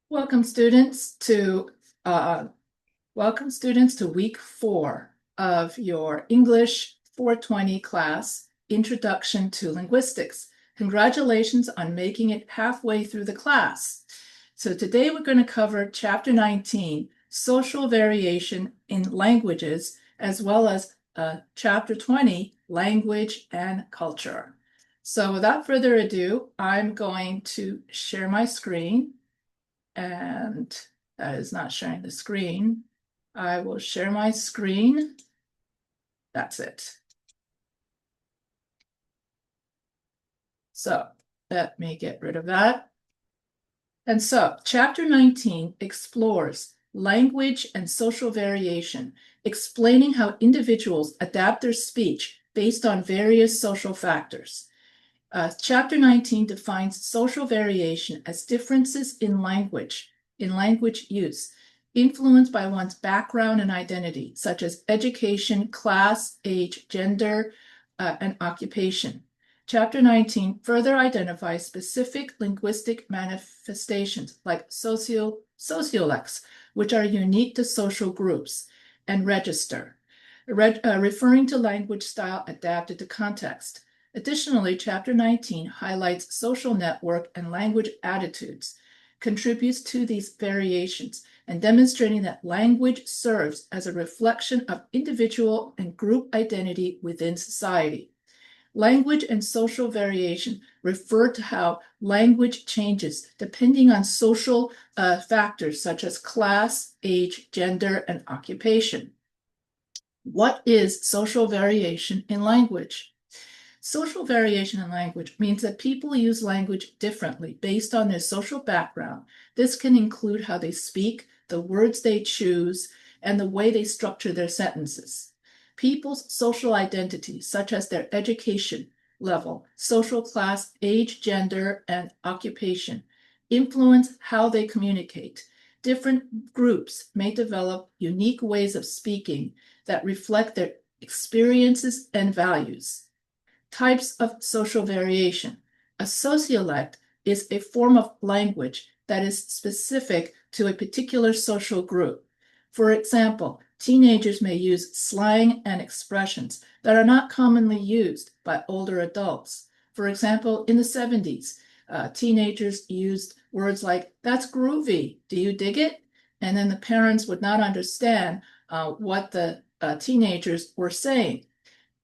Welcome students to week 4 of your English 420 class, Introduction to Linguistics. Congratulations on making it halfway through the class. So today we're going to cover Chapter 19, Social Variation in Languages, as well as Chapter 20, Language and Culture. So without further ado, I'm going to share my screen. And that is not sharing the screen. I will share my screen. That's it. So let me get rid of that. And so Chapter 19 explores language and social variation, explaining how individuals adapt their speech based on various social factors. Chapter 19 defines social variation as differences in language use, influenced by one's background and identity, such as education, class, age, gender, and occupation. Chapter 19 further identifies specific linguistic manifestations like sociolects, which are unique to social groups, and register, referring to language style adapted to context. Additionally, Chapter 19 highlights social network and language attitudes, contributes to these variations, and demonstrating that language serves as a reflection of individual and group identity within society. Language and social variation refer to how language changes depending on social factors such as class, age, gender, and occupation. What is social variation in language? Social variation in language means that people use language differently based on their social background. This can include how they speak, the words they choose, and the way they structure their sentences. People's social identities, such as their education level, social class, age, gender, and occupation, influence how they communicate. Different groups may develop unique ways of speaking that reflect their experiences and values. Types of social variation. A sociolect is a form of language that is specific to a particular social group. For example, teenagers may use slang and expressions that are not commonly used by older adults. For example, in the 70s, teenagers used words like, "That's groovy, do you dig it?" And then the parents would not understand what the teenagers were saying.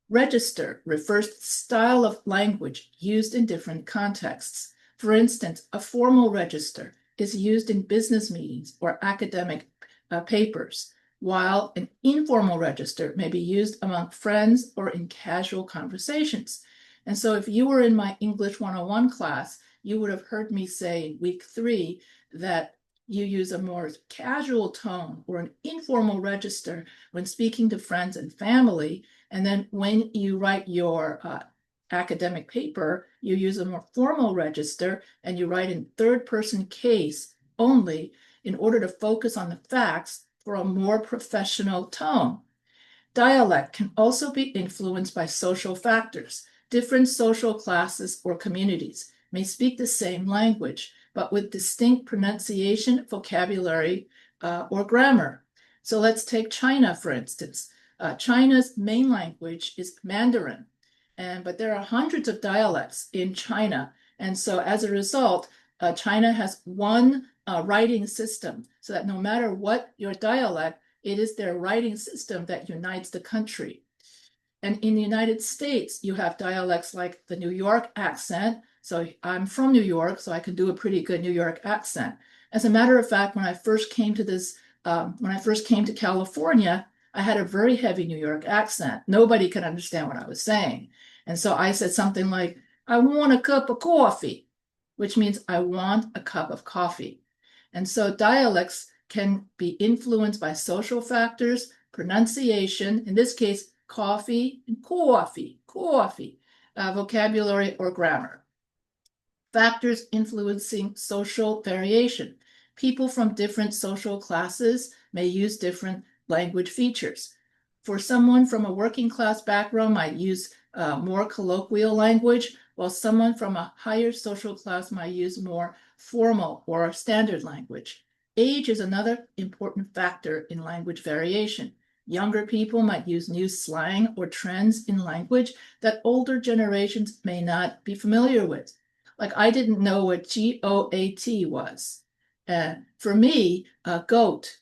Register refers to the style of language used in different contexts. For instance, a formal register is used in business meetings or academic papers, while an informal register may be used among friends or in casual conversations. And so if you were in my English 101 class, you would have heard me say in week 3 that you use a more casual tone or an informal register when speaking to friends and family. And then when you write your academic paper, you use a more formal register and you write in third-person case only in order to focus on the facts for a more professional tone. Dialect can also be influenced by social factors. Different social classes or communities may speak the same language, but with distinct pronunciation, vocabulary, or grammar. So let's take China, for instance. China's main language is Mandarin, but there are hundreds of dialects in China. And so as a result, China has one writing system so that no matter what your dialect, it is their writing system that unites the country. And in the United States, you have dialects like the New York accent. So I'm from New York, so I can do a pretty good New York accent. As a matter of fact, when I first came to California, I had a very heavy New York accent. Nobody could understand what I was saying. And so I said something like, "I want a cup of coffee," which means I want a cup of coffee. And so dialects can be influenced by social factors, pronunciation, in this case, coffee and coffee, vocabulary or grammar. Factors influencing social variation. People from different social classes may use different language features. For someone from a working class background might use more colloquial language, while someone from a higher social class might use more formal or standard language. Age is another important factor in language variation. Younger people might use new slang or trends in language that older generations may not be familiar with. Like, I didn't know what GOAT was. And for me, goat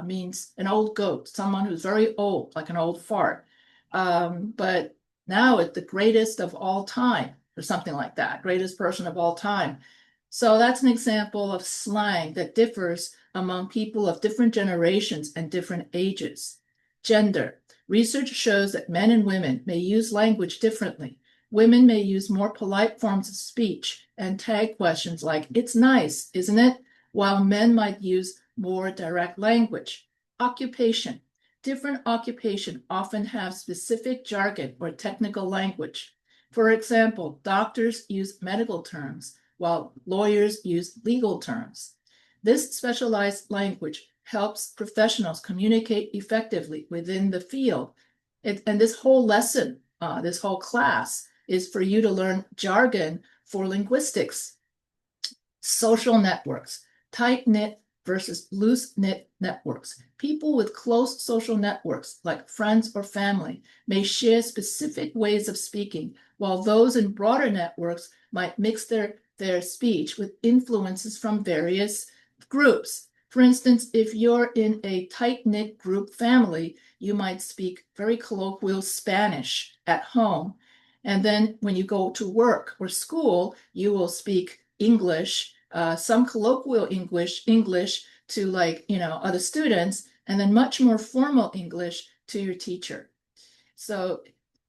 means an old goat, someone who's very old, like an old fart. But now it's the greatest of all time, or something like that, greatest person of all time. So that's an example of slang that differs among people of different generations and different ages. Gender. Research shows that men and women may use language differently. Women may use more polite forms of speech and tag questions like, it's nice, isn't it? While men might use more direct language. Occupation. Different occupations often have specific jargon or technical language. For example, doctors use medical terms, while lawyers use legal terms. This specialized language helps professionals communicate effectively within the field. And this whole lesson, this whole class, is for you to learn jargon for linguistics. Social networks, tight-knit versus loose-knit networks. People with close social networks, like friends or family, may share specific ways of speaking, while those in broader networks might mix their speech with influences from various groups. For instance, if you're in a tight-knit group family, you might speak very colloquial Spanish at home. And then when you go to work or school, you will speak English, some colloquial English to, like, other students, and then much more formal English to your teacher. So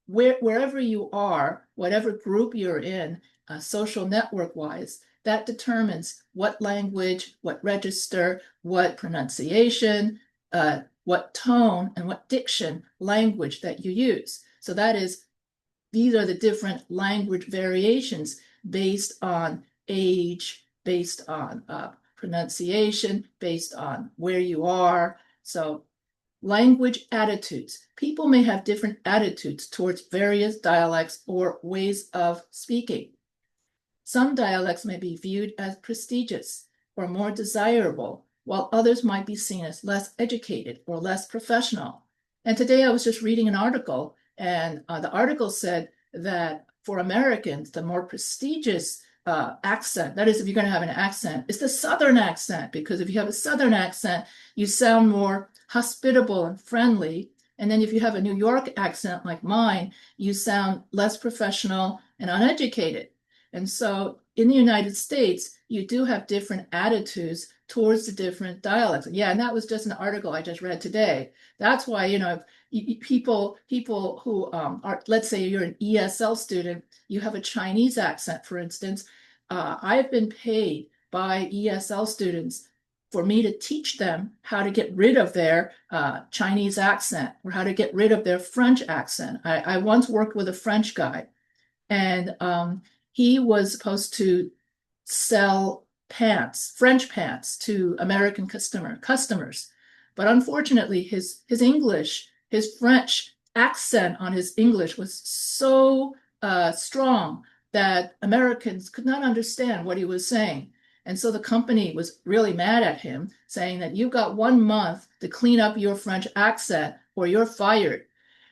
wherever you are, whatever group you're in, social network wise, that determines what language, what register, what pronunciation, what tone, and what diction language that you use. So these are the different language variations based on age, based on pronunciation, based on where you are. So language attitudes. People may have different attitudes towards various dialects or ways of speaking. Some dialects may be viewed as prestigious or more desirable, while others might be seen as less educated or less professional. And today I was just reading an article, and the article said that for Americans, the more prestigious accent, that is, if you're going to have an accent, is the Southern accent, because if you have a Southern accent, you sound more hospitable and friendly. And then if you have a New York accent like mine, you sound less professional and uneducated. And so in the United States, you do have different attitudes towards the different dialects. Yeah, and that was just an article I just read today. That's why, people who are, let's say you're an ESL student, you have a Chinese accent, for instance. I've been paid by ESL students for me to teach them how to get rid of their Chinese accent, or how to get rid of their French accent. I once worked with a French guy, and he was supposed to sell pants, French pants, to American customers. But unfortunately, his English, his French accent on his English was so strong that Americans could not understand what he was saying. And so the company was really mad at him, saying that you've got 1 month to clean up your French accent or you're fired.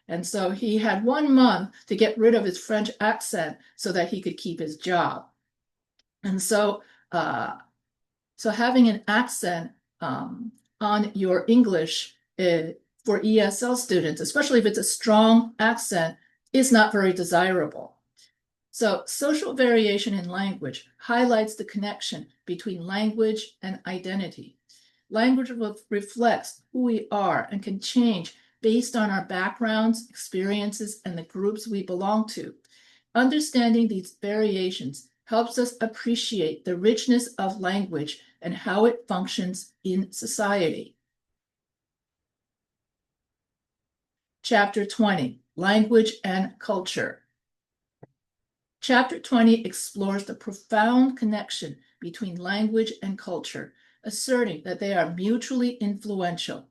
And so he had 1 month to get rid of his French accent so that he could keep his job. And so, having an accent on your English for ESL students, especially if it's a strong accent, is not very desirable. So social variation in language highlights the connection between language and identity. Language reflects who we are and can change based on our backgrounds, experiences, and the groups we belong to. Understanding these variations helps us appreciate the richness of language and how it functions in society. Chapter 20, Language and Culture. Chapter 20 explores the profound connection between language and culture, asserting that they are mutually influential.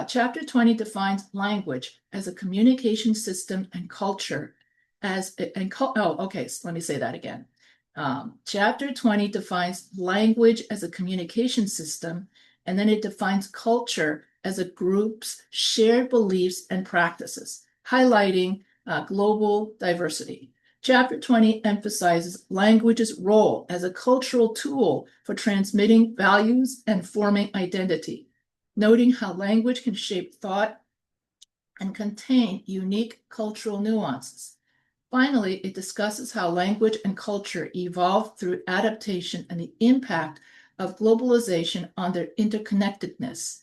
Chapter 20 defines language as a communication system and culture as, okay, so let me say that again. Chapter 20 defines language as a communication system, and then it defines culture as a group's shared beliefs and practices, highlighting global diversity. Chapter 20 emphasizes language's role as a cultural tool for transmitting values and forming identity, noting how language can shape thought and contain unique cultural nuances. Finally, it discusses how language and culture evolve through adaptation and the impact of globalization on their interconnectedness.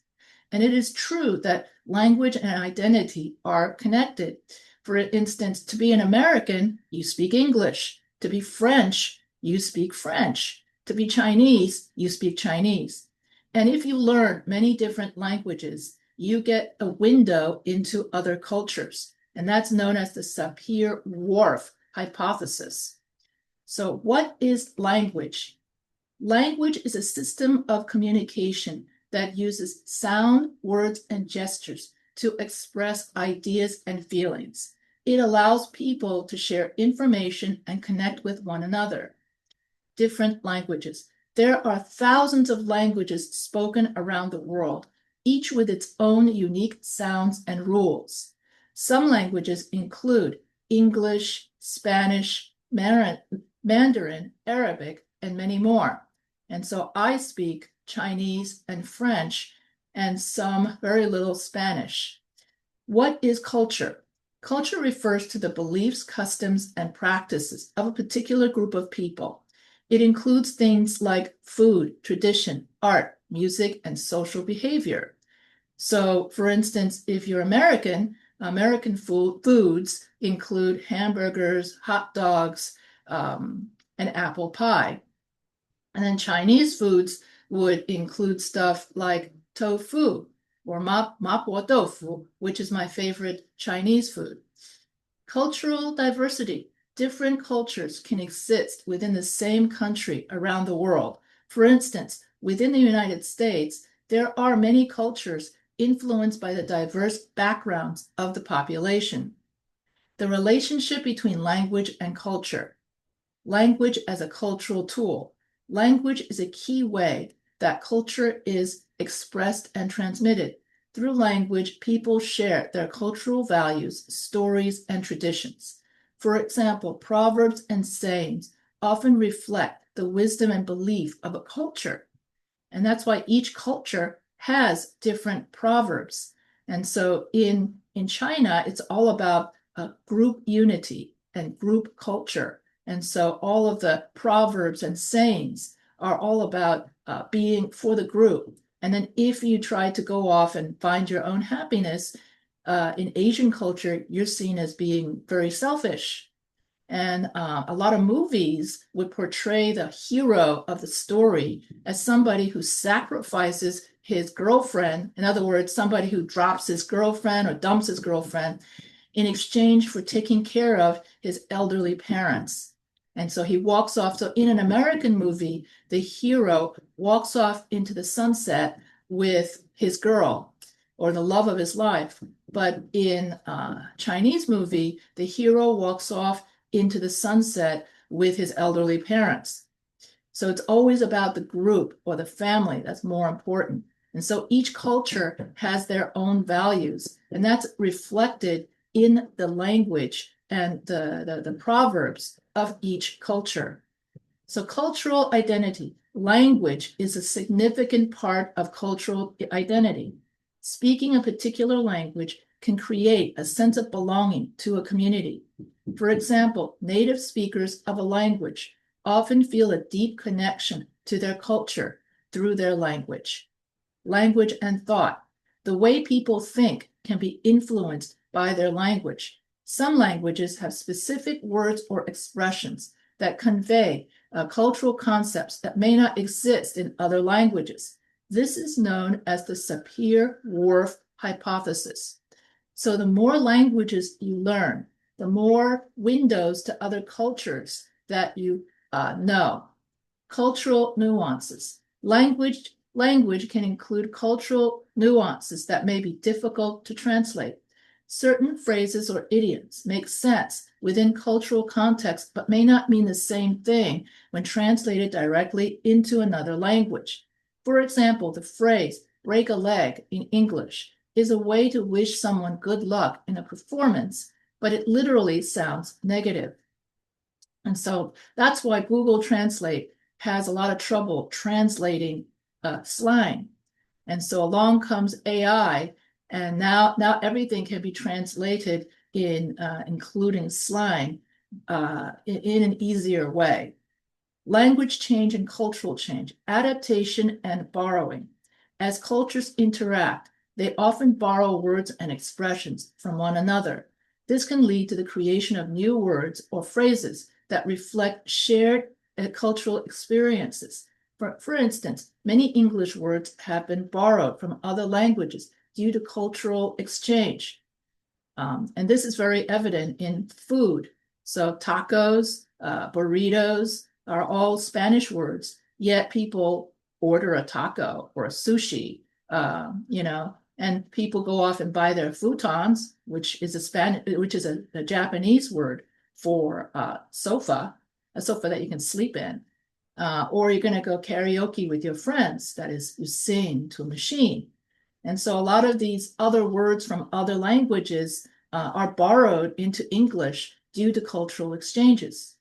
And it is true that language and identity are connected. For instance, to be an American, you speak English. To be French, you speak French. To be Chinese, you speak Chinese. And if you learn many different languages, you get a window into other cultures. And that's known as the Sapir-Whorf hypothesis. So what is language? Language is a system of communication that uses sound, words, and gestures to express ideas and feelings. It allows people to share information and connect with one another. Different languages. There are thousands of languages spoken around the world, each with its own unique sounds and rules. Some languages include English, Spanish, Mandarin, Arabic, and many more. And so I speak Chinese and French and some very little Spanish. What is culture? Culture refers to the beliefs, customs, and practices of a particular group of people. It includes things like food, tradition, art, music, and social behavior. So, for instance, if you're American foods include hamburgers, hot dogs, and apple pie. And then Chinese foods would include stuff like tofu or mapo tofu, which is my favorite Chinese food. Cultural diversity. Different cultures can exist within the same country around the world. For instance, within the United States, there are many cultures influenced by the diverse backgrounds of the population. The relationship between language and culture. Language as a cultural tool. Language is a key way that culture is expressed and transmitted. Through language, people share their cultural values, stories, and traditions. For example, proverbs and sayings often reflect the wisdom and belief of a culture. And that's why each culture has different proverbs. And so in China, it's all about group unity and group culture. And so all of the proverbs and sayings are all about being for the group. And then if you try to go off and find your own happiness, in Asian culture, you're seen as being very selfish. And a lot of movies would portray the hero of the story as somebody who sacrifices his girlfriend. In other words, somebody who drops his girlfriend or dumps his girlfriend in exchange for taking care of his elderly parents. And so he walks off. So in an American movie, the hero walks off into the sunset with his girl or the love of his life. But in a Chinese movie, the hero walks off into the sunset with his elderly parents. So it's always about the group or the family that's more important. And so each culture has their own values, and that's reflected in the language and the proverbs of each culture. So cultural identity, language is a significant part of cultural identity. Speaking a particular language can create a sense of belonging to a community. For example, native speakers of a language often feel a deep connection to their culture through their language. Language and thought. The way people think can be influenced by their language. Some languages have specific words or expressions that convey cultural concepts that may not exist in other languages. This is known as the Sapir-Whorf hypothesis. So the more languages you learn, the more windows to other cultures that you know. Cultural nuances. Language can include cultural nuances that may be difficult to translate. Certain phrases or idioms make sense within cultural context, but may not mean the same thing when translated directly into another language. For example, the phrase break a leg in English is a way to wish someone good luck in a performance, but it literally sounds negative. And so that's why Google Translate has a lot of trouble translating slang. And so along comes AI, and now everything can be translated in including slang in an easier way. Language change and cultural change, adaptation and borrowing. As cultures interact, they often borrow words and expressions from one another. This can lead to the creation of new words or phrases that reflect shared cultural experiences. For instance, many English words have been borrowed from other languages due to cultural exchange. And this is very evident in food. So tacos, burritos are all Spanish words, yet people order a taco or a sushi, and people go off and buy their futons, which is a Japanese word for a sofa that you can sleep in. Or you're going to go karaoke with your friends. That is, you sing to a machine. And so a lot of these other words from other languages are borrowed into English due to cultural exchanges.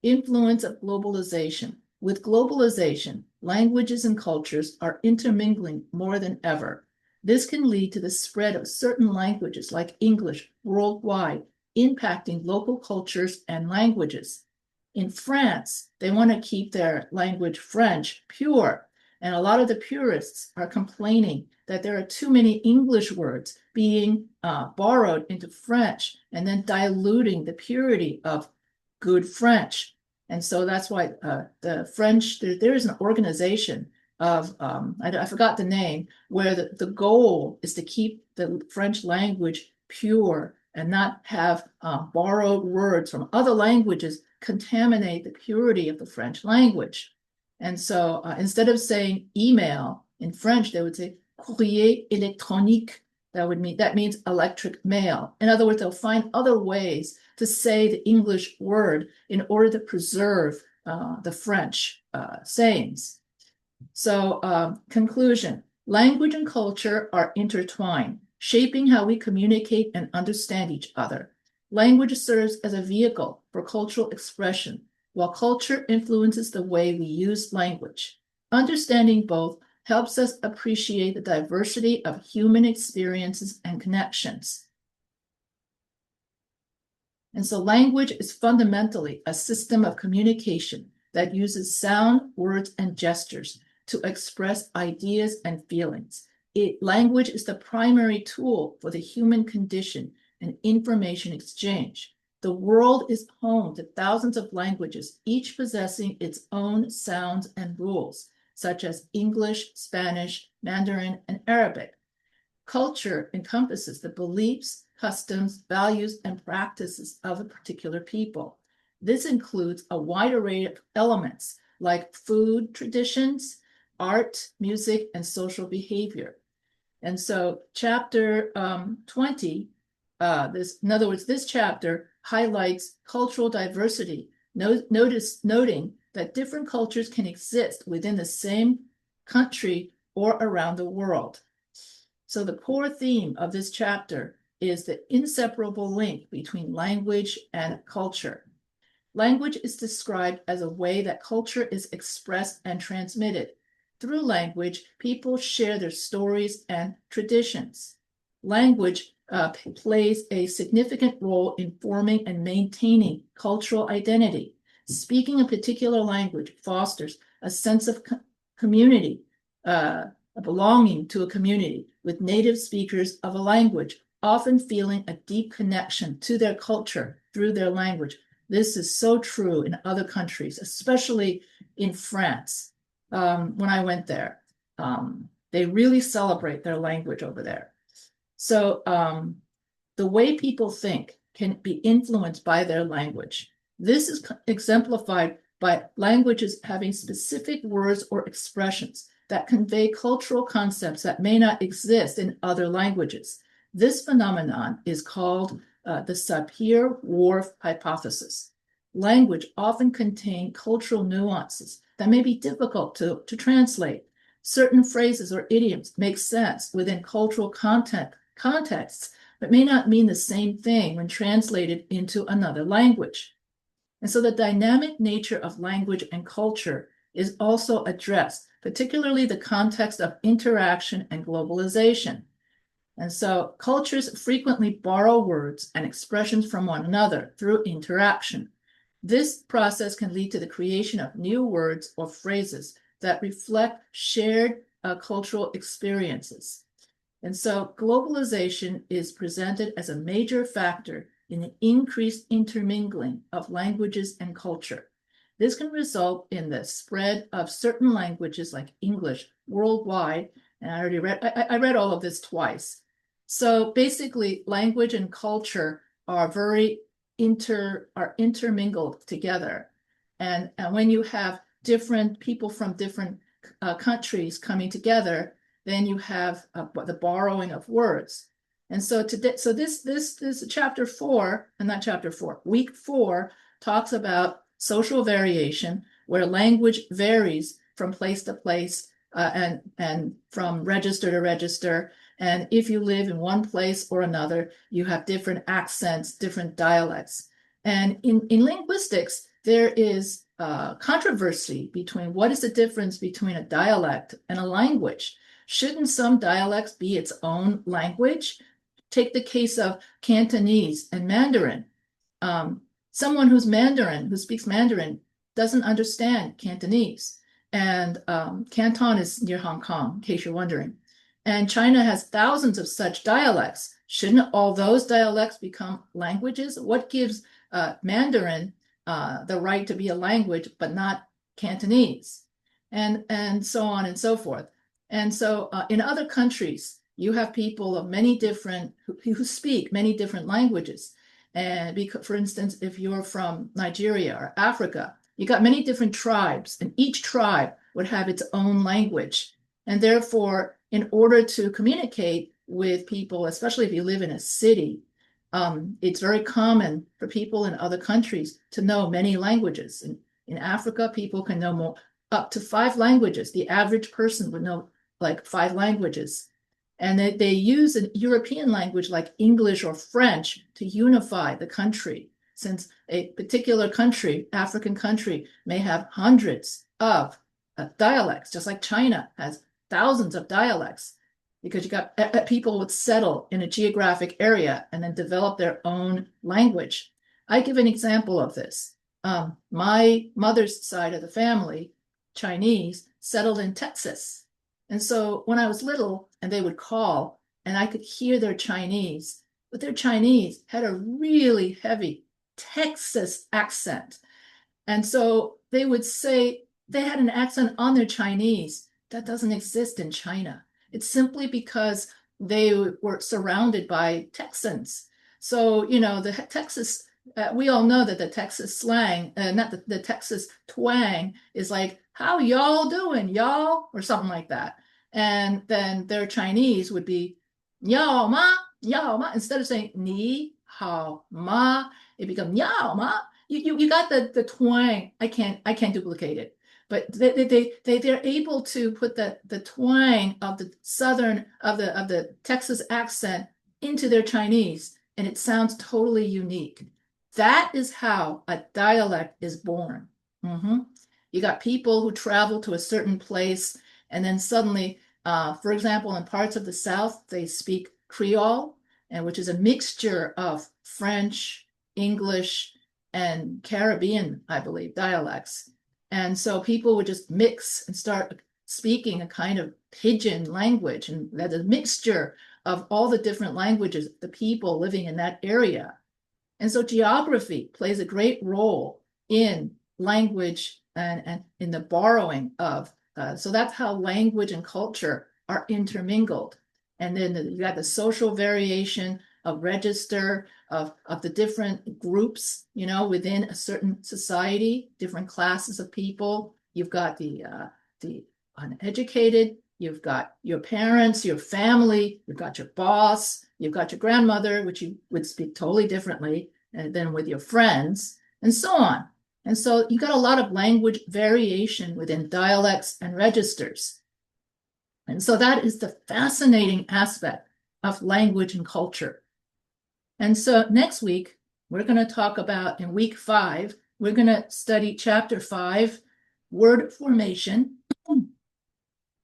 Influence of globalization. With globalization, languages and cultures are intermingling more than ever. This can lead to the spread of certain languages like English worldwide, impacting local cultures and languages. In France, they want to keep their language French pure, and a lot of the purists are complaining that there are too many English words being borrowed into French and then diluting the purity of good French. And so that's why the French, there is an organization of, I forgot the name, where the goal is to keep the French language pure and not have borrowed words from other languages contaminate the purity of the French language. And so instead of saying email in French, they would say courrier électronique. That means electric mail. In other words, they'll find other ways to say the English word in order to preserve the French sayings. So conclusion, language and culture are intertwined, shaping how we communicate and understand each other. Language serves as a vehicle for cultural expression, while culture influences the way we use language. Understanding both helps us appreciate the diversity of human experiences and connections. And so language is fundamentally a system of communication that uses sound, words, and gestures to express ideas and feelings. Language is the primary tool for the human condition and information exchange. The world is home to thousands of languages, each possessing its own sounds and rules, such as English, Spanish, Mandarin, and Arabic. Culture encompasses the beliefs, customs, values, and practices of a particular people. This includes a wide array of elements like food traditions, art, music, and social behavior. And so chapter 20, this chapter highlights cultural diversity, noting that different cultures can exist within the same country or around the world. So the core theme of this chapter is the inseparable link between language and culture. Language is described as a way that culture is expressed and transmitted. Through language, people share their stories and traditions. Language plays a significant role in forming and maintaining cultural identity. Speaking a particular language fosters a sense of community, a belonging to a community, with native speakers of a language often feeling a deep connection to their culture through their language. This is so true in other countries, especially in France. When I went there, they really celebrate their language over there. So the way people think can be influenced by their language. This is exemplified by languages having specific words or expressions that convey cultural concepts that may not exist in other languages. This phenomenon is called the Sapir-Whorf hypothesis. Language often contains cultural nuances that may be difficult to translate. Certain phrases or idioms make sense within cultural contexts, but may not mean the same thing when translated into another language. And so the dynamic nature of language and culture is also addressed, particularly the context of interaction and globalization. And so cultures frequently borrow words and expressions from one another through interaction. This process can lead to the creation of new words or phrases that reflect shared cultural experiences. And so globalization is presented as a major factor in the increased intermingling of languages and culture. This can result in the spread of certain languages like English worldwide. And I read all of this twice. So basically, language and culture are intermingled together. And when you have different people from different countries coming together, then you have the borrowing of words. And so this chapter 4, and not chapter 4, week 4 talks about social variation, where language varies from place to place and from register to register. And if you live in one place or another, you have different accents, different dialects. And in linguistics, there is controversy between what is the difference between a dialect and a language. Shouldn't some dialects be its own language? Take the case of Cantonese and Mandarin. Someone who speaks Mandarin, doesn't understand Cantonese. And Canton is near Hong Kong, in case you're wondering. And China has thousands of such dialects. Shouldn't all those dialects become languages? What gives Mandarin the right to be a language, but not Cantonese? And so on and so forth. And so in other countries, you have people of many different, who speak many different languages. And because, for instance, if you're from Nigeria or Africa, you got many different tribes, and each tribe would have its own language. And therefore, in order to communicate with people, especially if you live in a city, it's very common for people in other countries to know many languages. In Africa, people can know up to 5 languages. The average person would know like 5 languages. And they use a European language like English or French to unify the country, since a particular country, African country, may have hundreds of dialects, just like China has thousands of dialects, because you got people would settle in a geographic area and then develop their own language. I give an example of this. My mother's side of the family, Chinese, settled in Texas. And so when I was little and they would call and I could hear their Chinese, but their Chinese had a really heavy Texas accent. And so they would say they had an accent on their Chinese that doesn't exist in China. It's simply because they were surrounded by Texans. So, the Texas, we all know that the Texas slang, not the Texas twang, is like, how y'all doing, y'all? Or something like that. And then their Chinese would be, yao ma, yao ma. Instead of saying ni hao ma, it becomes yao ma. You got the twang. I can't duplicate it. But they're able to put the twang of the southern of the Texas accent into their Chinese, and it sounds totally unique. That is how a dialect is born. You got people who travel to a certain place, and then suddenly, for example, in parts of the South, they speak Creole, and which is a mixture of French, English, and Caribbean, I believe, dialects. And so people would just mix and start speaking a kind of pidgin language, and that a mixture of all the different languages, the people living in that area. And so geography plays a great role in language and in the borrowing of, so that's how language and culture are intermingled. And then you got the social variation of register of the different groups, within a certain society, different classes of people. You've got the uneducated, you've got your parents, your family, you've got your boss, you've got your grandmother, which you would speak totally differently than with your friends, and so on. And so you got a lot of language variation within dialects and registers. And so that is the fascinating aspect of language and culture. And so next week, we're going to talk about, in week 5, we're going to study chapter 5, word formation,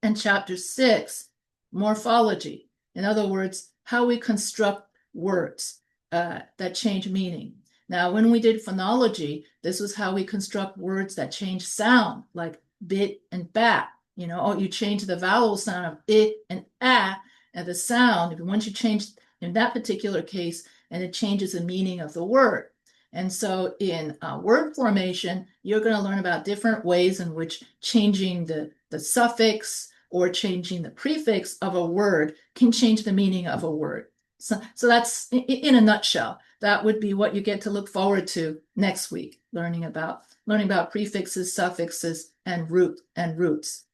and chapter 6, morphology. In other words, how we construct words that change meaning. Now, when we did phonology, this was how we construct words that change sound, like bit and bat. You know, you change the vowel sound of it and ah, and the sound, once you change in that particular case, and it changes the meaning of the word. And so in word formation, you're going to learn about different ways in which changing the suffix or changing the prefix of a word can change the meaning of a word. So that's, in a nutshell, that would be what you get to look forward to next week, learning about prefixes, suffixes, and roots.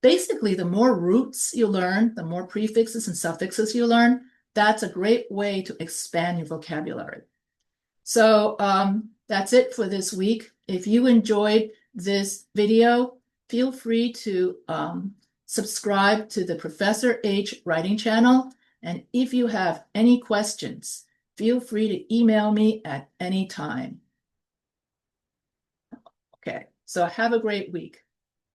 Basically, the more roots you learn, the more prefixes and suffixes you learn, that's a great way to expand your vocabulary. So that's it for this week. If you enjoyed this video, feel free to subscribe to the Professor H writing channel. And if you have any questions, feel free to email me at any time. Okay, so have a great week.